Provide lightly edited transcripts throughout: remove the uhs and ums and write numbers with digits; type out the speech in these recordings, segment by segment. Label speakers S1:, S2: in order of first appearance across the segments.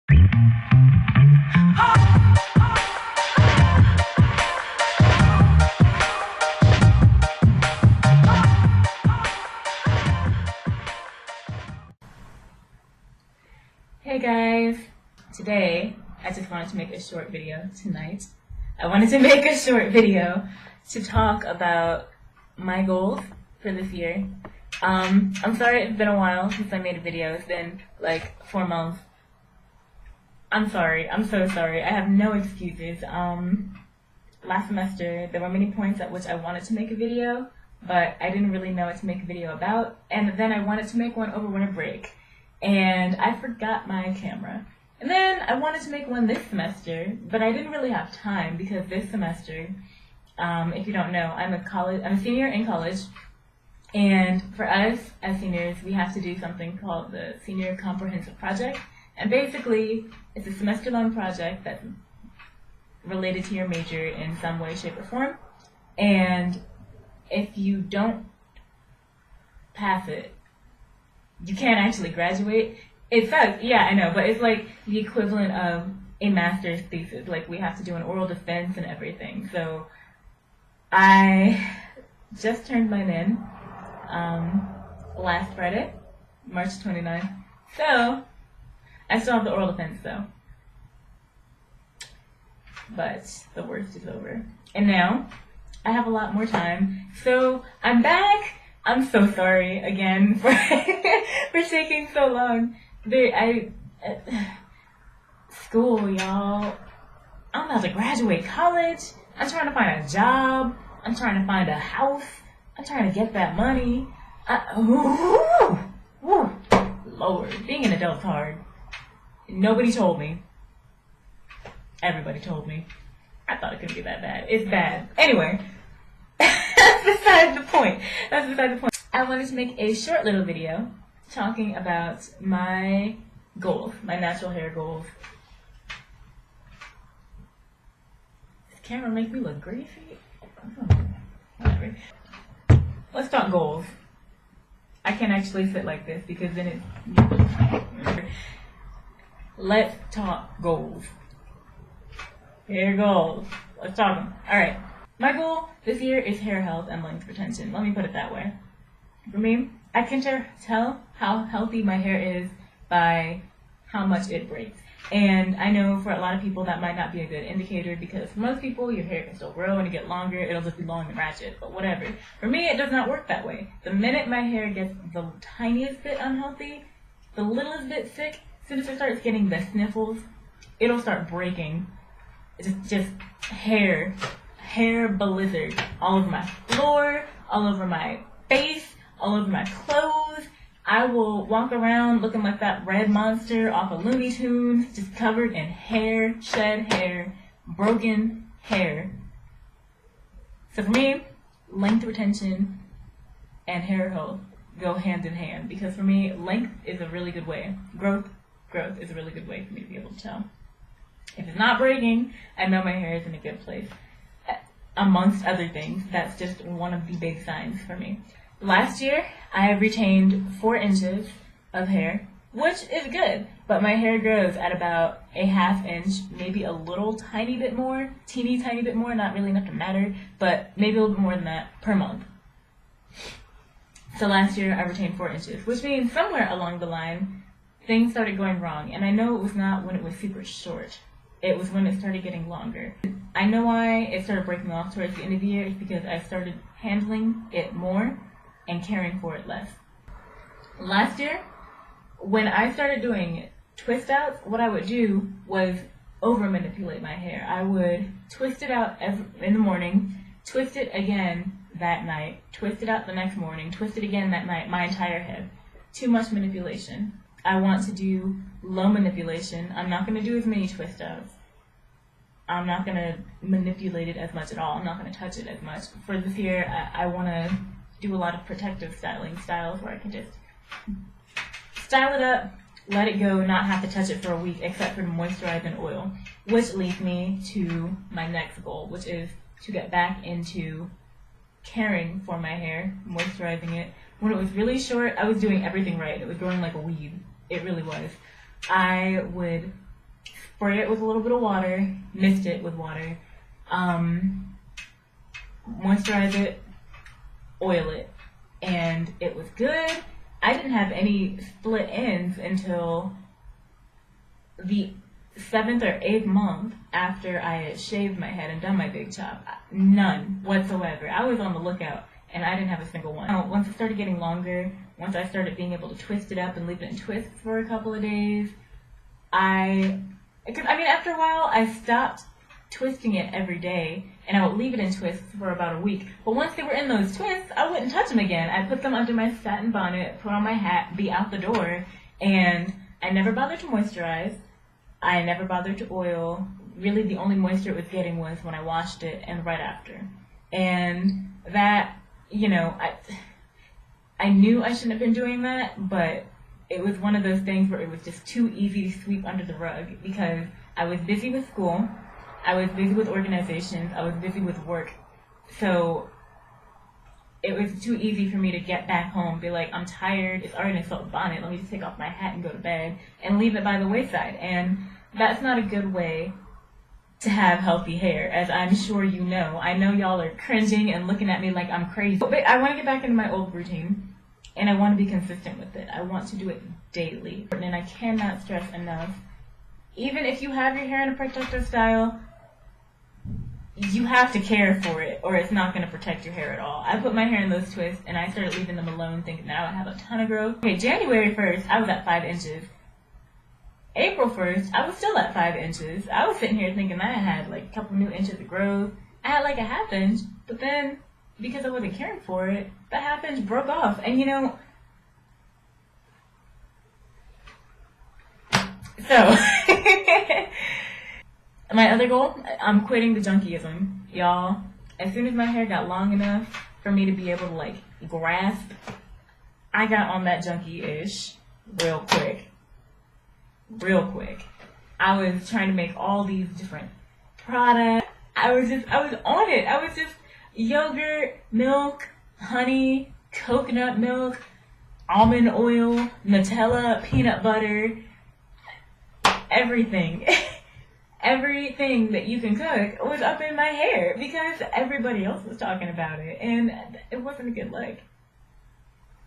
S1: Hey guys, today I just wanted to make a short video tonight. I wanted to make a short video to talk about my goals for this year. I'm sorry it's been a while since I made a video. It's been like 4 months. I'm sorry. I'm so sorry. I have no excuses. Last semester there were many points at which I wanted to make a video, but I didn't really know what to make a video about, and then I wanted to make one over winter break. And I forgot my camera. And then I wanted to make one this semester, but I didn't really have time because this semester, if you don't know, I'm a senior in college, and for us as seniors, we have to do something called the Senior Comprehensive Project. And basically, it's a semester-long project that's related to your major in some way, shape, or form. And if you don't pass it, you can't actually graduate. It sucks, yeah, I know, but it's like the equivalent of a master's thesis. Like, we have to do an oral defense and everything. So I just turned mine in last Friday, March 29th. So I still have the oral defense though. But the worst is over. And now I have a lot more time. So I'm back. I'm so sorry again for taking so long. School, y'all. I'm about to graduate college. I'm trying to find a job. I'm trying to find a house. I'm trying to get that money. Lord, being an adult's hard. Nobody told me. Everybody told me. I thought it couldn't be that bad. It's bad. Anyway. That's beside the point. I wanted to make a short little video talking about my goals, my natural hair goals. Does the camera make me look greasy? Whatever. Let's talk goals. I can't actually sit like this because then it's... Let's talk goals. Hair goals. Let's talk them. Alright. My goal this year is hair health and length retention. Let me put it that way. For me, I can tell how healthy my hair is by how much it breaks. And I know for a lot of people that might not be a good indicator, because for most people your hair can still grow and get longer, it'll just be long and ratchet, but whatever. For me, it does not work that way. The minute my hair gets the tiniest bit unhealthy, the littlest bit sick, as soon as it starts getting the sniffles, it'll start breaking. It's just hair blizzard all over my floor, all over my face, all over my clothes. I will walk around looking like that red monster off of Looney Tunes, just covered in hair, shed hair, broken hair. So for me, length retention and hair health go hand in hand, because for me, length is a really good way. Growth is a really good way for me to be able to tell. If it's not breaking, I know my hair is in a good place. Amongst other things, that's just one of the big signs for me. Last year, I retained 4 inches of hair, which is good, but my hair grows at about a ½ inch, maybe a little tiny bit more, teeny tiny bit more, not really enough to matter, but maybe a little bit more than that per month. So last year, I retained 4 inches, which means somewhere along the line, things started going wrong, and I know it was not when it was super short. It was when it started getting longer. I know why it started breaking off towards the end of the year. It's because I started handling it more and caring for it less. Last year, when I started doing twist outs, what I would do was over manipulate my hair. I would twist it out in the morning, twist it again that night, twist it out the next morning, twist it again that night, my entire head. Too much manipulation. I want to do low manipulation. I'm not going to do as many twist outs. I'm not going to manipulate it as much at all. I'm not going to touch it as much. For this year, I want to do a lot of protective styles where I can just style it up, let it go, not have to touch it for a week except for to moisturize and oil. Which leads me to my next goal, which is to get back into caring for my hair, moisturizing it. When it was really short, I was doing everything right. It was growing like a weed. It really was. I would Spray it with a little bit of water, mist it with water, moisturize it, oil it, and it was good. I didn't have any split ends until the 7th or 8th month after I had shaved my head and done my big chop. None whatsoever. I was on the lookout, and I didn't have a single one. Once it started getting longer, once I started being able to twist it up and leave it in twists for a couple of days, after a while, I stopped twisting it every day, and I would leave it in twists for about a week. But once they were in those twists, I wouldn't touch them again. I'd put them under my satin bonnet, put on my hat, be out the door, and I never bothered to moisturize. I never bothered to oil. Really, the only moisture it was getting was when I washed it and right after. And that, I knew I shouldn't have been doing that, but it was one of those things where it was just too easy to sweep under the rug because I was busy with school, I was busy with organizations, I was busy with work. So it was too easy for me to get back home, be like, I'm tired, it's already in a silk bonnet, let me just take off my hat and go to bed, and leave it by the wayside. And that's not a good way to have healthy hair, as I'm sure you know. I know y'all are cringing and looking at me like I'm crazy. But I want to get back into my old routine, and I want to be consistent with it. I want to do it daily. And I cannot stress enough, even if you have your hair in a protective style, you have to care for it, or it's not going to protect your hair at all. I put my hair in those twists, and I started leaving them alone, thinking that I would have a ton of growth. Okay, January 1st, I was at 5 inches. April 1st, I was still at 5 inches. I was sitting here thinking I had like a couple new inches of growth. I had like a half inch, but then because I wasn't caring for it, the half inch broke off. And so my other goal, I'm quitting the junkyism, y'all. As soon as my hair got long enough for me to be able to like grasp, I got on that junkie-ish real quick. I was trying to make all these different products. I was on it. I was just yogurt, milk, honey, coconut milk, almond oil, Nutella, peanut butter, everything. Everything that you can cook was up in my hair because everybody else was talking about it, and it wasn't a good look.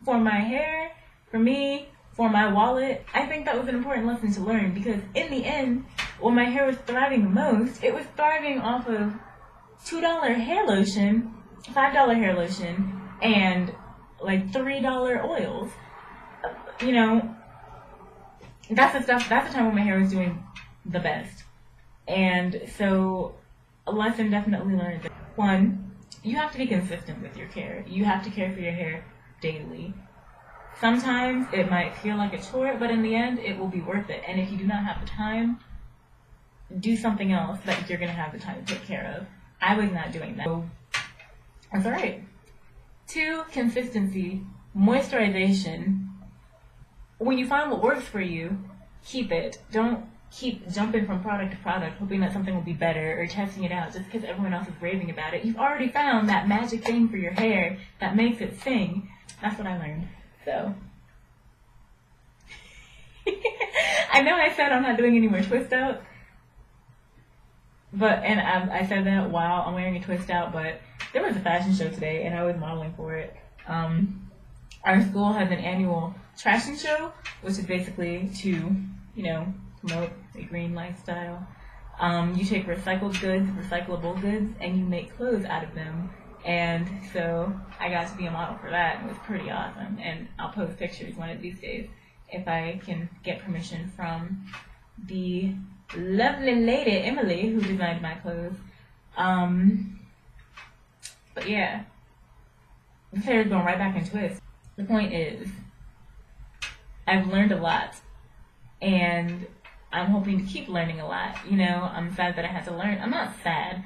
S1: For my hair, for me, for my wallet, I think that was an important lesson to learn because in the end, when my hair was thriving the most, it was thriving off of $2 hair lotion, $5 hair lotion, and like $3 oils. That's the time when my hair was doing the best. And so a lesson definitely learned that, one, you have to be consistent with your care. You have to care for your hair daily. Sometimes it might feel like a chore, but in the end, it will be worth it. And if you do not have the time, do something else that you're going to have the time to take care of. I was not doing that. So that's all right. 2, consistency, moisturization. When you find what works for you, keep it. Don't keep jumping from product to product, hoping that something will be better or testing it out just because everyone else is raving about it. You've already found that magic thing for your hair that makes it sing. That's what I learned. So, I know I said I'm not doing any more twist outs, and I said that while I'm wearing a twist out, but there was a fashion show today and I was modeling for it. Our school has an annual fashion show, which is basically to, promote a green lifestyle. You take recycled goods, recyclable goods, and you make clothes out of them. And so I got to be a model for that, and it was pretty awesome. And I'll post pictures one of these days if I can get permission from the lovely lady, Emily, who designed my clothes. But yeah, the hair is going right back in twist. The point is, I've learned a lot, and I'm hoping to keep learning a lot. I'm sad that I had to learn. I'm not sad.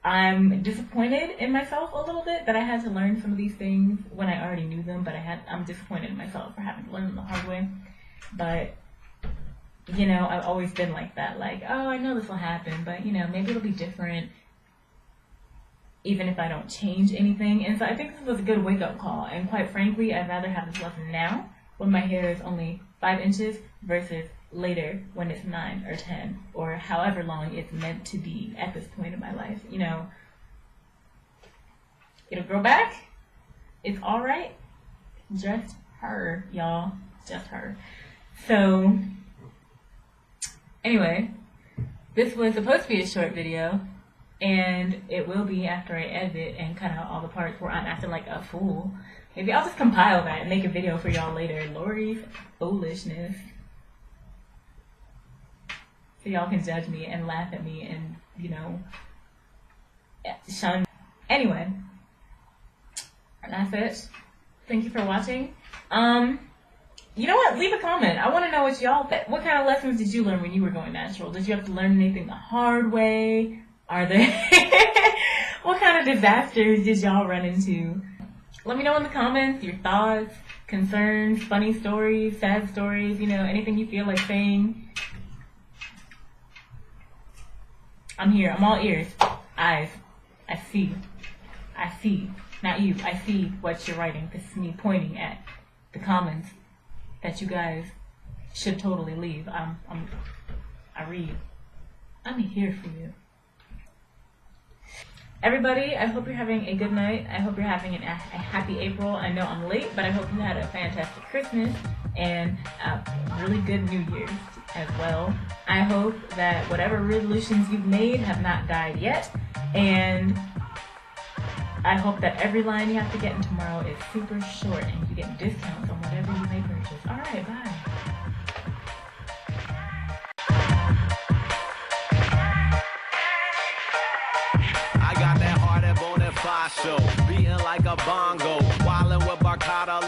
S1: I'm disappointed in myself a little bit that I had to learn some of these things when I already knew them, but I'm disappointed in myself for having to learn them the hard way. But, I've always been like that, like, oh, I know this will happen, but, maybe it'll be different even if I don't change anything. And so I think this was a good wake-up call, and quite frankly, I'd rather have this lesson now when my hair is only 5 inches versus later when it's 9 or 10 or however long it's meant to be at this point in my life. You know, it'll grow back. It's all right. Just her, y'all. Just her. So, anyway, this was supposed to be a short video, and it will be after I edit and cut out all the parts where I'm acting like a fool. Maybe I'll just compile that and make a video for y'all later. Lori's foolishness. So y'all can judge me and laugh at me and, you know, shun me. Anyway, that's it. Thank you for watching. You know what? Leave a comment. I want to know what what kind of lessons did you learn when you were going natural? Did you have to learn anything the hard way? Are there, what kind of disasters did y'all run into? Let me know in the comments your thoughts, concerns, funny stories, sad stories, you know, anything you feel like saying. I'm here. I'm all ears. Eyes. I see. I see. Not you. I see what you're writing. This is me pointing at the comments that you guys should totally leave. I read. I'm here for you. Everybody, I hope you're having a good night. I hope you're having a happy April. I know I'm late, but I hope you had a fantastic Christmas and a really good New Year's as well. I hope that whatever resolutions you've made have not died yet, and I hope that every line you have to get in tomorrow is super short and you get discounts on whatever you may purchase. All right, bye.
S2: I got that hard and bone and fly show, beating like a bongo, wildin' with Barcada,